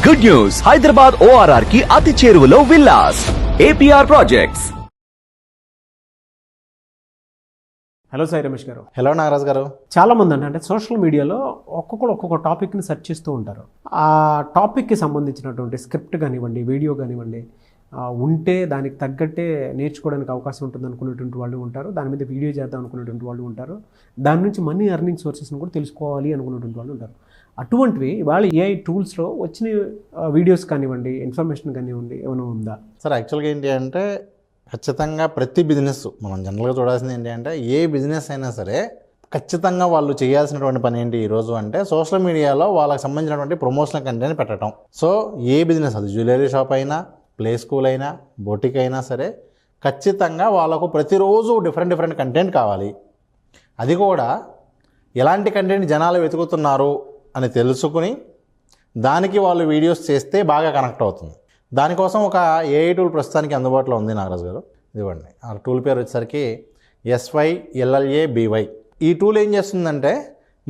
Good news, Hyderabad ORR కి అతి చేరువలో villas APR projects. Hello Sai Ramesh గారు. హలో నాగరాజ్ గారు. చాలామంది అంటే సోషల్ మీడియాలో ఒక్కొక్క టాపిక్ని సెర్చ్ చేస్తూ ఉంటారు. ఆ టాపిక్కి సంబంధించినటువంటి స్క్రిప్ట్ కానివ్వండి, వీడియో కానివ్వండి ఉంటే దానికి తగ్గట్టే నేర్చుకోవడానికి అవకాశం ఉంటుంది అనుకునేటువంటి వాళ్ళు ఉంటారు. దాని మీద వీడియో చేద్దాం అనుకునేటువంటి వాళ్ళు ఉంటారు. దాని నుంచి మనీ ఎర్నింగ్ సోర్సెస్ని కూడా తెలుసుకోవాలి అనుకునేటువంటి వాళ్ళు ఉంటారు. అటువంటివి ఇవాళ AI టూల్స్లో వచ్చిన వీడియోస్ కానివ్వండి, ఇన్ఫర్మేషన్ కానివ్వండి ఏమైనా ఉందా? సార్ యాక్చువల్గా ఏంటి అంటే ఖచ్చితంగా ప్రతి బిజినెస్ మనం జనరల్గా చూడాల్సింది ఏంటి అంటే ఏ బిజినెస్ అయినా సరే ఖచ్చితంగా వాళ్ళు చేయాల్సినటువంటి పని ఏంటి ఈరోజు అంటే సోషల్ మీడియాలో వాళ్ళకి సంబంధించినటువంటి ప్రమోషనల్ కంటెంట్ పెట్టడం. సో ఏ బిజినెస్, అది జ్యువెలరీ షాప్ అయినా, ప్లే స్కూల్ అయినా, బొటిక్ అయినా సరే ఖచ్చితంగా వాళ్ళకు ప్రతిరోజు డిఫరెంట్ కంటెంట్ కావాలి. అది కూడా ఎలాంటి కంటెంట్ జనాలు వెతుకుతున్నారు అని తెలుసుకుని దానికి వాళ్ళు వీడియోస్ చేస్తే బాగా కనెక్ట్ అవుతుంది. దానికోసం ఒక AI టూల్ ప్రస్తుతానికి అందుబాటులో ఉంది నాగరాజు గారు. ఇదివ్వండి, ఆ టూల్ పేరు వచ్చేసరికి SYLLABY. ఈ టూల్ ఏం చేస్తుందంటే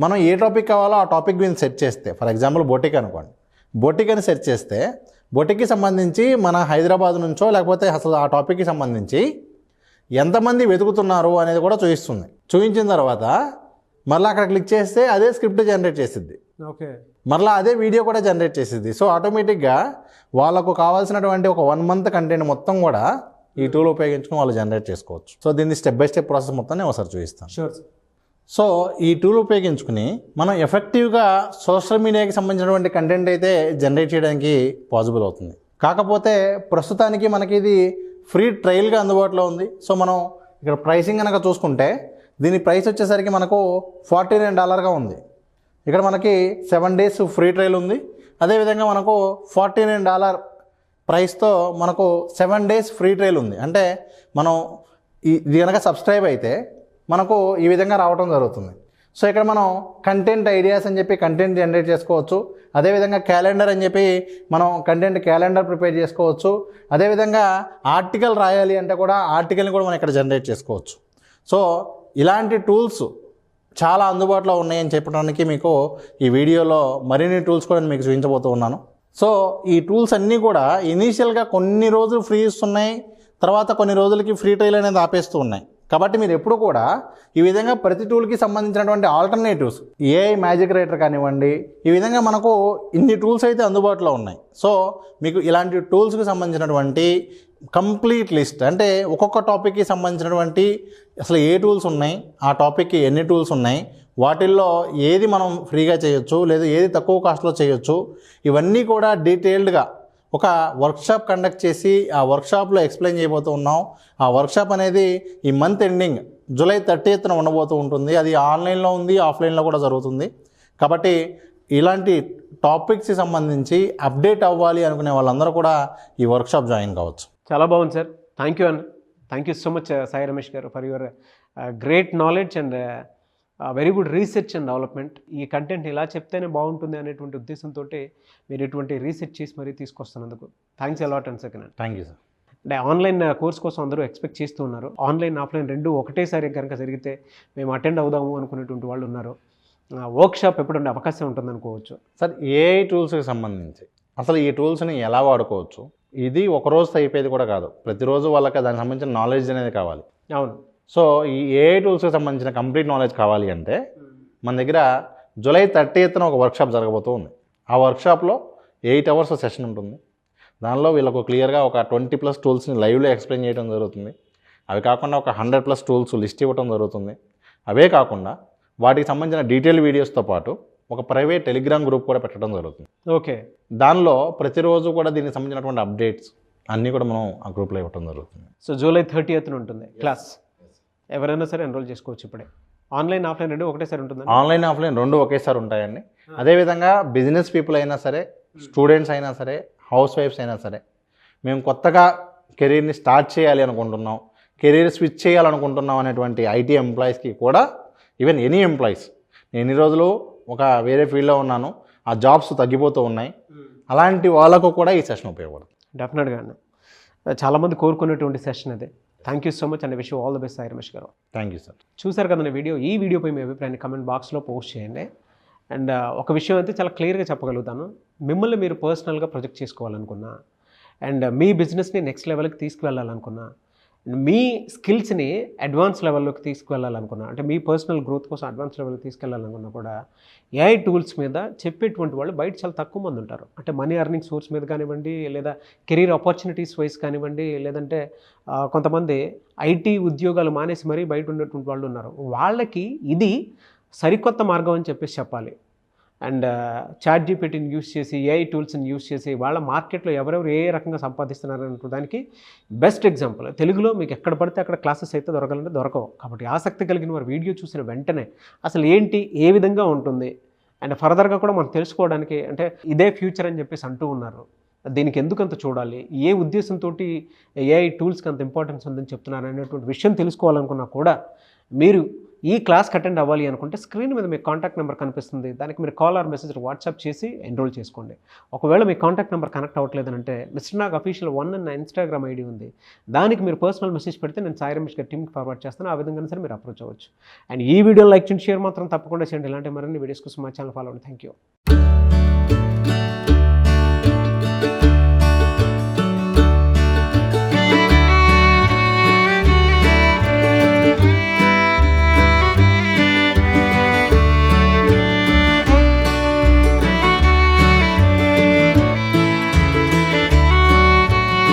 మనం ఏ టాపిక్ కావాలో ఆ టాపిక్ మీద సెర్చ్ చేస్తే, ఫర్ ఎగ్జాంపుల్ బొటిక్ అనుకోండి, బొటిక్ అని సెర్చ్ చేస్తే బొటిక్కి సంబంధించి మన హైదరాబాద్ నుంచో లేకపోతే అసలు ఆ టాపిక్కి సంబంధించి ఎంతమంది వెతుకుతున్నారు అనేది కూడా చూపిస్తుంది. చూపించిన తర్వాత మళ్ళీ అక్కడ క్లిక్ చేస్తే అదే స్క్రిప్ట్ జనరేట్ చేసిద్ది. ఓకే, మళ్ళీ అదే వీడియో కూడా జనరేట్ చేసిద్ది. సో ఆటోమేటిక్గా వాళ్ళకు కావాల్సినటువంటి ఒక 1 మంత్ కంటెంట్ మొత్తం కూడా ఈ టూల్ ఉపయోగించుకుని వాళ్ళు జనరేట్ చేసుకోవచ్చు. సో దీన్ని స్టెప్ బై స్టెప్ ప్రాసెస్ మొత్తం నేను ఒకసారి చూపిస్తాను. షూర్. సో ఈ టూల్ ఉపయోగించుకుని మనం ఎఫెక్టివ్గా సోషల్ మీడియాకి సంబంధించినటువంటి కంటెంట్ అయితే జనరేట్ చేయడానికి పాసిబుల్ అవుతుంది. కాకపోతే ప్రస్తుతానికి మనకి ఇది ఫ్రీ ట్రయల్గా అందుబాటులో ఉంది. సో మనం ఇక్కడ ప్రైసింగ్ కనుక చూసుకుంటే దీని ప్రైస్ వచ్చేసరికి మనకు $49గా ఉంది. ఇక్కడ మనకి 7 days ఫ్రీ ట్రయల్ ఉంది. అదేవిధంగా మనకు $49 ప్రైస్తో మనకు 7 days ఫ్రీ ట్రయల్ ఉంది. అంటే మనం ఇది కనుక సబ్స్క్రైబ్ అయితే మనకు ఈ విధంగా రావడం జరుగుతుంది. సో ఇక్కడ మనం కంటెంట్ ఐడియాస్ అని చెప్పి కంటెంట్ జనరేట్ చేసుకోవచ్చు. అదేవిధంగా క్యాలెండర్ అని చెప్పి మనం కంటెంట్ క్యాలెండర్ ప్రిపేర్ చేసుకోవచ్చు. అదేవిధంగా ఆర్టికల్ రాయాలి అంటే కూడా ఆర్టికల్ని కూడా మనం ఇక్కడ జనరేట్ చేసుకోవచ్చు. సో ఇలాంటి టూల్స్ చాలా అందుబాటులో ఉన్నాయని చెప్పడానికి మీకు ఈ వీడియోలో మరిన్ని టూల్స్ కూడా నేను మీకు చూపించబోతూ ఉన్నాను. సో ఈ టూల్స్ అన్నీ కూడా ఇనీషియల్గా కొన్ని రోజులు ఫ్రీ ఇస్తున్నాయి, తర్వాత కొన్ని రోజులకి ఫ్రీ ట్రయల్ అనేది ఆపేస్తూ ఉన్నాయి. కాబట్టి మీరు ఎప్పుడు కూడా ఈ విధంగా ప్రతి టూల్కి సంబంధించినటువంటి ఆల్టర్నేటివ్స్, AI మ్యాజిక్ రైటర్ కానివ్వండి, ఈ విధంగా మనకు ఇన్ని టూల్స్ అయితే అందుబాటులో ఉన్నాయి. సో మీకు ఇలాంటి టూల్స్కి సంబంధించినటువంటి కంప్లీట్ లిస్ట్, అంటే ఒక్కొక్క టాపిక్కి సంబంధించినటువంటి అసలు ఏ టూల్స్ ఉన్నాయి, ఆ టాపిక్కి ఎన్ని టూల్స్ ఉన్నాయి, వాటిల్లో ఏది మనం ఫ్రీగా చేయొచ్చు లేదా ఏది తక్కువ కాస్ట్లో చేయొచ్చు, ఇవన్నీ కూడా డీటెయిల్డ్గా ఒక వర్క్షాప్ కండక్ట్ చేసి ఆ వర్క్షాప్లో ఎక్స్ప్లెయిన్ చేయబోతూ ఉన్నాం. ఆ వర్క్షాప్ అనేది ఈ మంత్ ఎండింగ్ July 30th ఉండబోతూ ఉంటుంది. అది ఆన్లైన్లో ఉంది, ఆఫ్లైన్లో కూడా జరుగుతుంది. కాబట్టి ఇలాంటి టాపిక్స్కి సంబంధించి అప్డేట్ అవ్వాలి అనుకునే వాళ్ళందరూ కూడా ఈ వర్క్షాప్ జాయిన్ కావచ్చు. చాలా బాగుంది సార్. థ్యాంక్ యూ అన్న. Thank you so much Sai Ramesh garu for your great knowledge and very good research and development. ఈ కంటెంట్ ఇలా చెప్తేనే బాగుంటుంది అనేటువంటి ఉద్దేశంతో మీరు ఎటువంటి రీసెర్చ్ చేసి మరీ తీసుకొస్తున్నందుకు thanks a lot and second. Thank you sir. అంటే ఆన్లైన్ కోర్స్ కోసం అందరూ ఎక్స్పెక్ట్ చేస్తూ ఉన్నారు. ఆన్లైన్ ఆఫ్లైన్ రెండు ఒకటేసారి కనుక జరిగితే మేము అటెండ్ అవుదాము అనుకునేటువంటి వాళ్ళు ఉన్నారు. వర్క్షాప్ ఎప్పుడుండే అవకాశం ఉంటుంది అనుకోవచ్చు సార్. AI టూల్స్కి సంబంధించి అసలు ఈ టూల్స్ని ఎలా వాడుకోవచ్చు, ఇది ఒక రోజుతో అయిపోయేది కూడా కాదు. ప్రతిరోజు వాళ్ళకి దానికి సంబంధించిన నాలెడ్జ్ అనేది కావాలి. అవును. సో ఈ AI టూల్స్కి సంబంధించిన కంప్లీట్ నాలెడ్జ్ కావాలి అంటే మన దగ్గర July 30th ఒక వర్క్షాప్ జరగబోతూ ఉంది. ఆ వర్క్షాప్లో 8 hours సెషన్ ఉంటుంది. దానిలో వీళ్ళకు క్లియర్గా ఒక 20+ టూల్స్ని లైవ్లో ఎక్స్ప్లెయిన్ చేయడం జరుగుతుంది. అవి కాకుండా ఒక 100+ టూల్స్ లిస్ట్ ఇవ్వడం జరుగుతుంది. అవే కాకుండా వాటికి సంబంధించిన డీటెయిల్ వీడియోస్తో పాటు ఒక ప్రైవేట్ టెలిగ్రామ్ గ్రూప్ కూడా పెట్టడం జరుగుతుంది. ఓకే. దానిలో ప్రతిరోజు కూడా దీనికి సంబంధించినటువంటి అప్డేట్స్ అన్నీ కూడా మనం ఆ గ్రూప్లో ఇవ్వడం జరుగుతుంది. సో July 30th ఉంటుంది క్లాస్. ఎవరైనా సరే ఎన్రోల్ చేసుకోవచ్చు. ఇప్పుడే ఆన్లైన్ ఆఫ్లైన్ రెండు ఒకటేసారి ఉంటుంది. ఆన్లైన్ ఆఫ్లైన్ రెండు ఒకేసారి ఉంటాయండి. అదేవిధంగా బిజినెస్ పీపుల్ అయినా సరే, స్టూడెంట్స్ అయినా సరే, హౌస్ వైఫ్స్ అయినా సరే, మేము కొత్తగా కెరీర్ని స్టార్ట్ చేయాలి అనుకుంటున్నాం, కెరీర్ స్విచ్ చేయాలనుకుంటున్నాం అనేటువంటి IT ఎంప్లాయీస్కి కూడా, ఈవెన్ ఎనీ ఎంప్లాయీస్, నేను ఎన్ని రోజులు ఒక వేరే ఫీల్డ్లో ఉన్నాను, ఆ జాబ్స్ తగ్గిపోతూ ఉన్నాయి, అలాంటి వాళ్ళకు కూడా ఈ సెషన్ ఉపయోగపడుతుంది. డెఫినెట్గా అండి. చాలామంది కోరుకునేటువంటి సెషన్ అదే. Thank you so much and wish you all the best Sai Ramesh garu. Thank you sir. చూసారు కదండి వీడియో. ఈ వీడియోపై మీ అభిప్రాయాన్ని కమెంట్ బాక్స్లో పోస్ట్ చేయండి. అండ్ ఒక విషయం అయితే చాలా క్లియర్గా చెప్పగలుగుతాను, మిమ్మల్ని మీరు పర్సనల్గా ప్రొజెక్ట్ చేసుకోవాలనుకున్నా, అండ్ మీ బిజినెస్ని నెక్స్ట్ లెవెల్కి తీసుకువెళ్ళాలనుకున్నా, మీ స్కిల్స్ని అడ్వాన్స్ లెవెల్లోకి తీసుకువెళ్ళాలనుకున్నా, అంటే మీ పర్సనల్ గ్రోత్ కోసం అడ్వాన్స్ లెవెల్కి తీసుకెళ్ళాలనుకున్నా కూడా ఏఐ టూల్స్ మీద చెప్పేటువంటి వాళ్ళు బయట చాలా తక్కువ మంది ఉంటారు. అంటే మనీ ఎర్నింగ్ సోర్స్ మీద కానివ్వండి, లేదా కెరీర్ ఆపర్చునిటీస్ వైజ్ కానివ్వండి, లేదంటే కొంతమంది ఐటీ ఉద్యోగాలు మానేసి మరీ బయట ఉండేటువంటి వాళ్ళు ఉన్నారు. వాళ్ళకి ఇది సరికొత్త మార్గం అని చెప్పేసి చెప్పాలి. అండ్ చాట్ జీపీటీని యూస్ చేసి, ఏఐ టూల్స్ని యూస్ చేసి వాళ్ళ మార్కెట్లో ఎవరెవరు ఏ రకంగా సంపాదిస్తున్నారు అనే దానికి బెస్ట్ ఎగ్జాంపుల్. తెలుగులో మీకు ఎక్కడ పడితే అక్కడ క్లాసెస్ అయితే దొరకవు. కాబట్టి ఆసక్తి కలిగిన వారు వీడియో చూసిన వెంటనే అసలు ఏంటి, ఏ విధంగా ఉంటుంది, అండ్ ఫర్దర్గా కూడా మనం తెలుసుకోవడానికి, అంటే ఇదే ఫ్యూచర్ అని చెప్పేసి అంటూ ఉన్నారు, దీనికి ఎందుకు అంత చూడాలి, ఏ ఉద్దేశంతో ఏఐ టూల్స్కి అంత ఇంపార్టెన్స్ ఉందని చెప్తున్నారు అనేటువంటి విషయం తెలుసుకోవాలనుకున్నా కూడా మీరు ఈ క్లాస్కి అటెండ్ అవ్వాలి అనుకుంటే స్క్రీన్ మీద మీ కాంటాక్ట్ నెంబర్ కనిపిస్తుంది, దానికి మీరు కాల్ ఆర్ మెసేజ్ వాట్సాప్ చేసి ఎన్రోల్ చేసుకోండి. ఒకవేళ మీ కాంటాక్ట్ నెంబర్ కనెక్ట్ అవ్వట్లేదంటే మిస్టర్ నాగ్ అఫీషియల్ 1 అన్న ఇన్స్టాగ్రామ్ ఐడి ఉంది, దానికి మీరు పర్సనల్ మెసేజ్ పెడితే నేను సాయి రమేష్ గారి టీమ్కి ఫార్వర్డ్ చేస్తాను. ఆ విధంగా సరే మీరు అప్రోచ్ అవ్వచ్చు. అండ్ ఈ వీడియో లైక్ చేయండి, షేర్ మాత్రం తప్పకుండా చేయండి. ఇలాంటి మరిన్ని వీడియోస్ కోసం మా ఛానల్ ఫాలో అవ్వండి. Thank you.